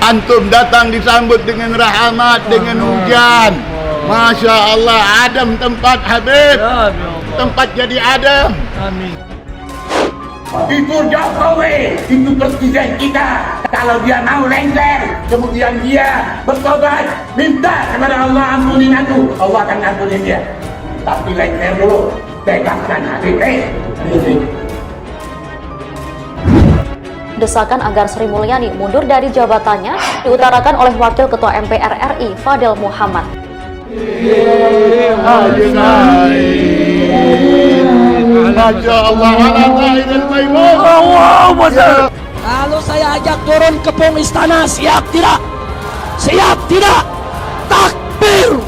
Antum datang disambut dengan rahmat, dengan hujan. Masya Allah, adem tempat Habib. Tempat jadi adem. Amin. Itu Jokowi, itu presiden kita. Kalau dia mau lengser, kemudian dia bertobat, minta kepada Allah ampunin aku, Allah akan ampunin dia. Tapi lengser dulu, tegakkan Habib. Desakan agar Sri Mulyani mundur dari jabatannya diutarakan oleh Wakil Ketua MPR RI Fadil Muhammad. Masya Allah, Kalau saya ajak turun ke pung istana, siap tidak? Siap tidak? Takbir!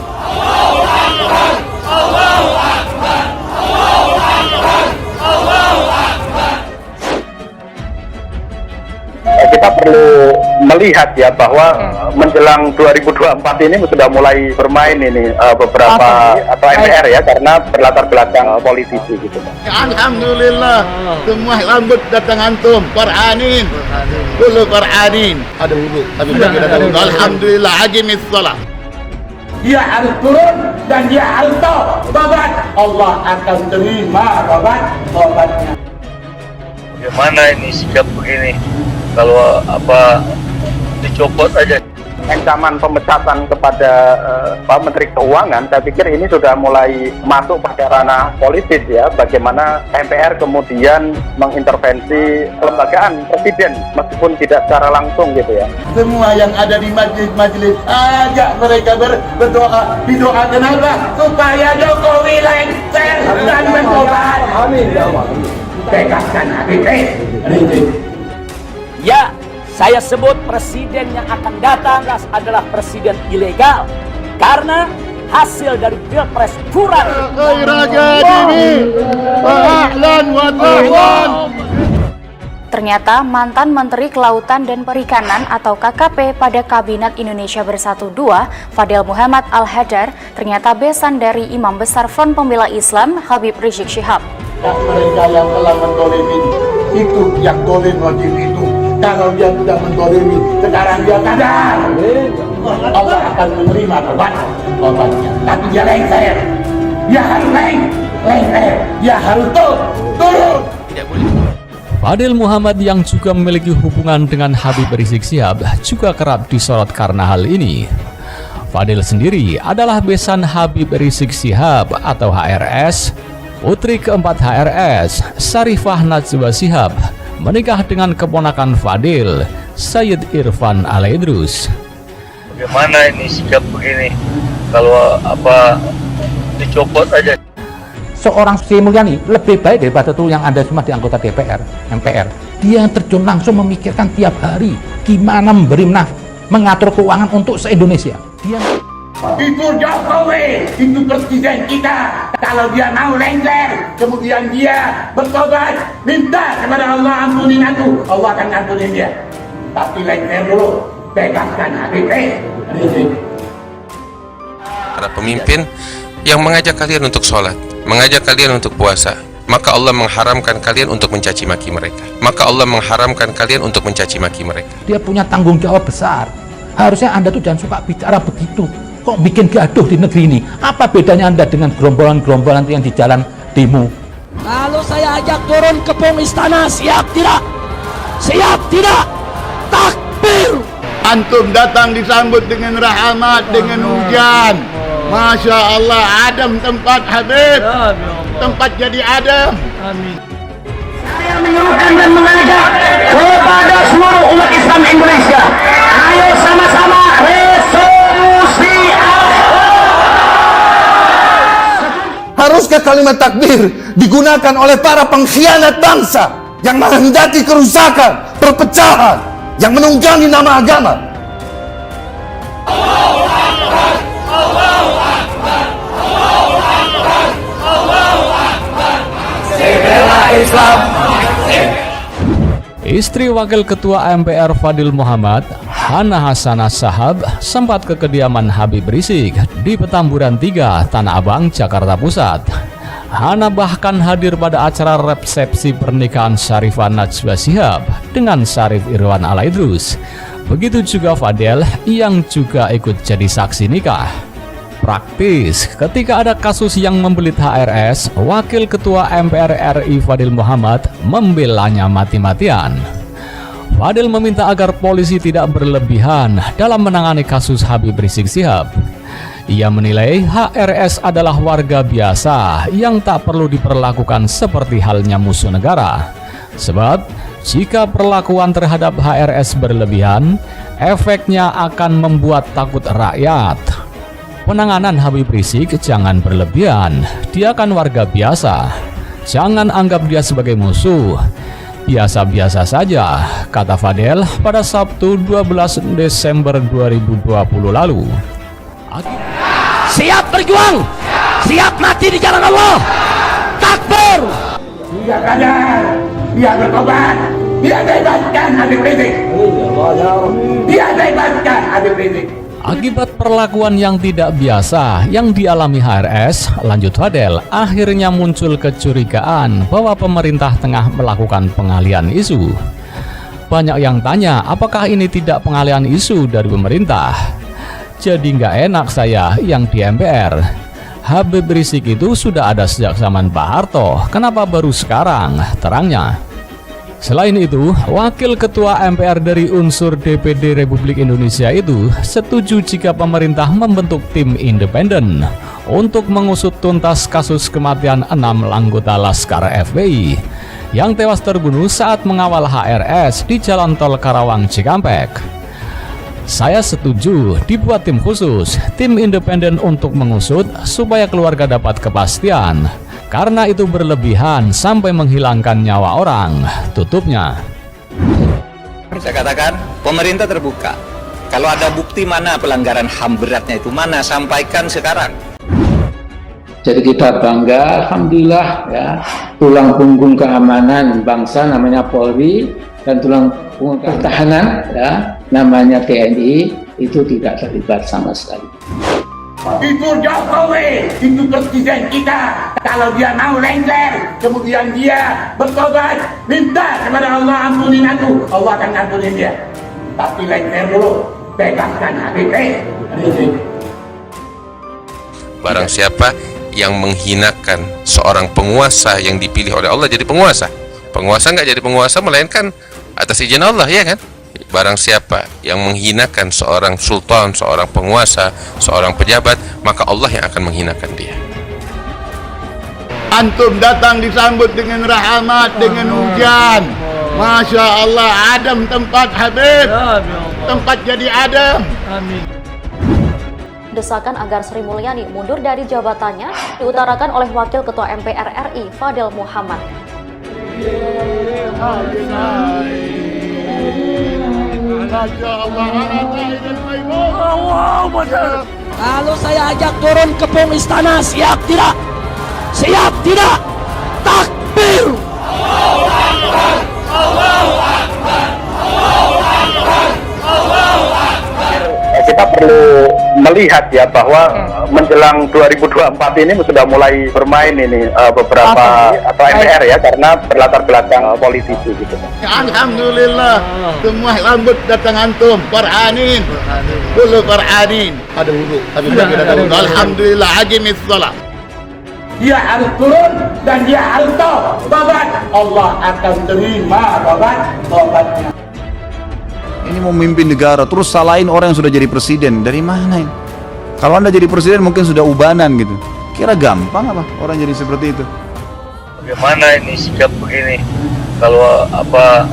Kita perlu melihat ya bahwa menjelang 2024 ini sudah mulai bermain ini beberapa atau MPR ya, karena berlatar belakang politisi gitu. Alhamdulillah, semua rambut datang antum. Qur'anin, kullu Qur'anin. Ada wudu, tapi bagi ada wudu. Alhamdulillah, ajimis salat. Dia harus turun dan dia harus tobat. Allah akan terima tobatnya. Bagaimana ini sikap begini? Kalau dicopot aja. Ancaman pemecatan kepada Pak Menteri Keuangan, saya pikir ini sudah mulai masuk pada ranah politis ya. Bagaimana MPR kemudian mengintervensi kelembagaan presiden meskipun tidak secara langsung gitu ya. Semua yang ada di majelis ajak mereka berdoa. Didoakan apa? Supaya Jokowi lengser dan bertobat. Amin ya Allah. Tegakkan Habib. Ya, saya sebut presiden yang akan datang adalah presiden ilegal karena hasil dari pilpres kurang. Ternyata mantan Menteri Kelautan dan Perikanan atau KKP pada Kabinet Indonesia Bersatu II, Fadil Muhammad Al-Hadar, ternyata besan dari Imam Besar Front Pembela Islam Habib Rizik Syihab. Mereka yang telah mendolimi, itu yang dolim wajib itu. Kalau dia sudah mendolimi, sekarang dia sadar, Allah akan menerima tobatnya. Tapi dia lengser, dia harus lengser, dia harus turun. Fadil Muhammad yang juga memiliki hubungan dengan Habib Rizik Syihab juga kerap disorot karena hal ini. Fadil sendiri adalah besan Habib Rizik Syihab atau HRS. Putri keempat HRS, Syarifah Najwa Shihab, menikah dengan keponakan Fadil, Sayyid Irfan Al-Idrus. Bagaimana ini sikap begini? Kalau dicopot aja. Seorang Sri Mulyani lebih baik daripada tuh yang Anda semua di anggota DPR, MPR. Dia yang terjun langsung memikirkan tiap hari gimana memberi mengatur keuangan untuk se-Indonesia. Itu Jokowi, itu presiden kita. Kalau dia mau lengser, kemudian dia bertobat, minta kepada Allah ampunin aku, Allah akan ampunin dia. Tapi lengser dulu, tegakkan Habib. Para pemimpin yang mengajak kalian untuk sholat, mengajak kalian untuk puasa, maka Allah mengharamkan kalian untuk mencaci maki mereka. Maka Allah mengharamkan kalian untuk mencaci maki mereka. Dia punya tanggung jawab besar. Harusnya Anda tuh jangan suka bicara begitu. Kok bikin gaduh di negeri ini? Apa bedanya Anda dengan gerombolan-gerombolan yang di jalan demo? Kalau saya ajak turun ke pung istana, siap tidak? Siap tidak? Takbir! Antum datang disambut dengan rahmat, dengan hujan. Masya Allah, adem tempat Habib. Tempat jadi adem. Amin. Saya menyuruhkan dan mengajak kepada seluruh umat Islam Indonesia. Ayo sama-sama resolusi. Haruskah kalimat takbir digunakan oleh para pengkhianat bangsa yang menghendaki kerusakan, perpecahan, yang menunggangi nama agama? Allahu Akbar, Allahu Akbar, Allahu Akbar, Allahu Akbar. Bela Islam. Istri Wakil Ketua MPR Fadil Muhammad, Hana Hasanah Shihab, sempat ke kediaman Habib Rizik di Petamburan 3, Tanah Abang, Jakarta Pusat. Hana bahkan hadir pada acara resepsi pernikahan Syarifah Najwa Shihab dengan Syarif Irfan Al-Idrus. Begitu juga Fadel yang juga ikut jadi saksi nikah. Praktis, ketika ada kasus yang membelit HRS, Wakil Ketua MPR RI Fadil Muhammad membelanya mati-matian. Fadil meminta agar polisi tidak berlebihan dalam menangani kasus Habib Rizik Syihab. Ia menilai HRS adalah warga biasa yang tak perlu diperlakukan seperti halnya musuh negara. Sebab, jika perlakuan terhadap HRS berlebihan, efeknya akan membuat takut rakyat. Penanganan Habib Rizik jangan berlebihan, dia kan warga biasa. Jangan anggap dia sebagai musuh. Biasa-biasa saja, kata Fadel pada Sabtu 12 Desember 2020 lalu. Siap berjuang, siap mati di jalan Allah. Takbir. Dia sadar, dia bertobat, dia bebaskan Habib Rizik. Dia bebaskan Habib Rizik. Akibat perlakuan yang tidak biasa yang dialami HRS, lanjut Fadel, akhirnya muncul kecurigaan bahwa pemerintah tengah melakukan pengalihan isu. Banyak yang tanya, apakah ini tidak pengalihan isu dari pemerintah? Jadi nggak enak saya yang di MPR. Habib Rizik itu sudah ada sejak zaman Pak Harto, kenapa baru sekarang? Terangnya. Selain itu, Wakil Ketua MPR dari unsur DPD Republik Indonesia itu setuju jika pemerintah membentuk tim independen untuk mengusut tuntas kasus kematian 6 anggota Laskar FPI yang tewas terbunuh saat mengawal HRS di Jalan Tol Karawang Cikampek. Saya setuju dibuat tim khusus, tim independen untuk mengusut supaya keluarga dapat kepastian. Karena itu berlebihan sampai menghilangkan nyawa orang, tutupnya. Saya katakan, pemerintah terbuka. Kalau ada bukti mana pelanggaran HAM beratnya itu mana, sampaikan sekarang. Jadi kita bangga, alhamdulillah ya, tulang punggung keamanan bangsa namanya Polri dan tulang punggung pertahanan ya namanya TNI itu tidak terlibat sama sekali. Itu Jokowi, itu presiden kita. Kalau dia mau lengser, kemudian dia bertobat, minta kepada Allah ampunin aku, Allah akan ampunin dia. Tapi lengser dulu, bebaskan Habib Rizik. Barang siapa yang menghinakan seorang penguasa yang dipilih oleh Allah jadi penguasa, penguasa nggak jadi penguasa melainkan atas izin Allah, ya kan? Barang siapa yang menghinakan seorang sultan, seorang penguasa, seorang pejabat, maka Allah yang akan menghinakan dia. Antum datang disambut dengan rahmat, dengan hujan. Masya Allah, adem tempat Habib. Tempat jadi adem. Desakan agar Sri Mulyani mundur dari jabatannya diutarakan oleh Wakil Ketua MPR RI Fadil Muhammad. Kalau saya ajak turun ke pung istana, siap tidak? Siap tidak? Takbir! Kita perlu melihat ya bahwa menjelang 2024 ini sudah mulai bermain ini beberapa atau MPR ya, karena berlatar belakang politisi gitu. Alhamdulillah, semua rambut datang antum, Qur'anin, dulu Qur'anin. Ada wudhu, tapi kita ada wudhu. Alhamdulillah, ajimis salat. Dia harus turun dan dia harus tobat. Allah akan terima tobatnya. Ini mau memimpin negara, terus salahin orang yang sudah jadi presiden. Dari mana ini? Kalau Anda jadi presiden mungkin sudah ubanan gitu. Kira gampang apa orang jadi seperti itu? Bagaimana ini sikap begini? Kalau apa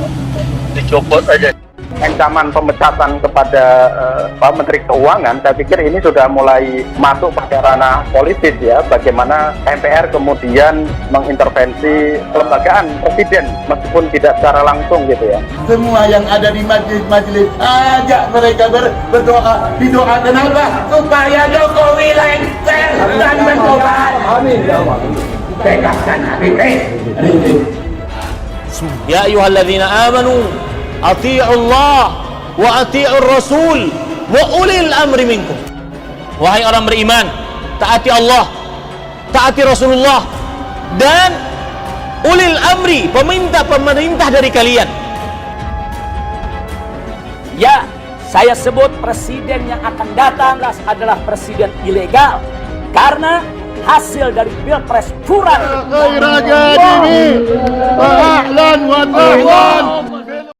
dicopot aja. Ancaman pemecatan kepada Pak Menteri Keuangan, saya pikir ini sudah mulai masuk pada ranah politis ya, bagaimana MPR kemudian mengintervensi kelembagaan presiden meskipun tidak secara langsung gitu ya. Semua yang ada di majelis ajak mereka berdoa. Didoakan apa? Supaya Jokowi lengser dan bertobat. Amin. Bebaskan Habib Rizik. Ya ayyuhalladzina amanu ati'u Allah wa ati'ur Rasul wa ulil amri minkum. Wahai orang beriman, taati Allah, taati Rasulullah, dan ulil amri, pemerintah dari kalian. Ya, Saya sebut presiden yang akan datang adalah presiden ilegal karena hasil dari pilpres curang.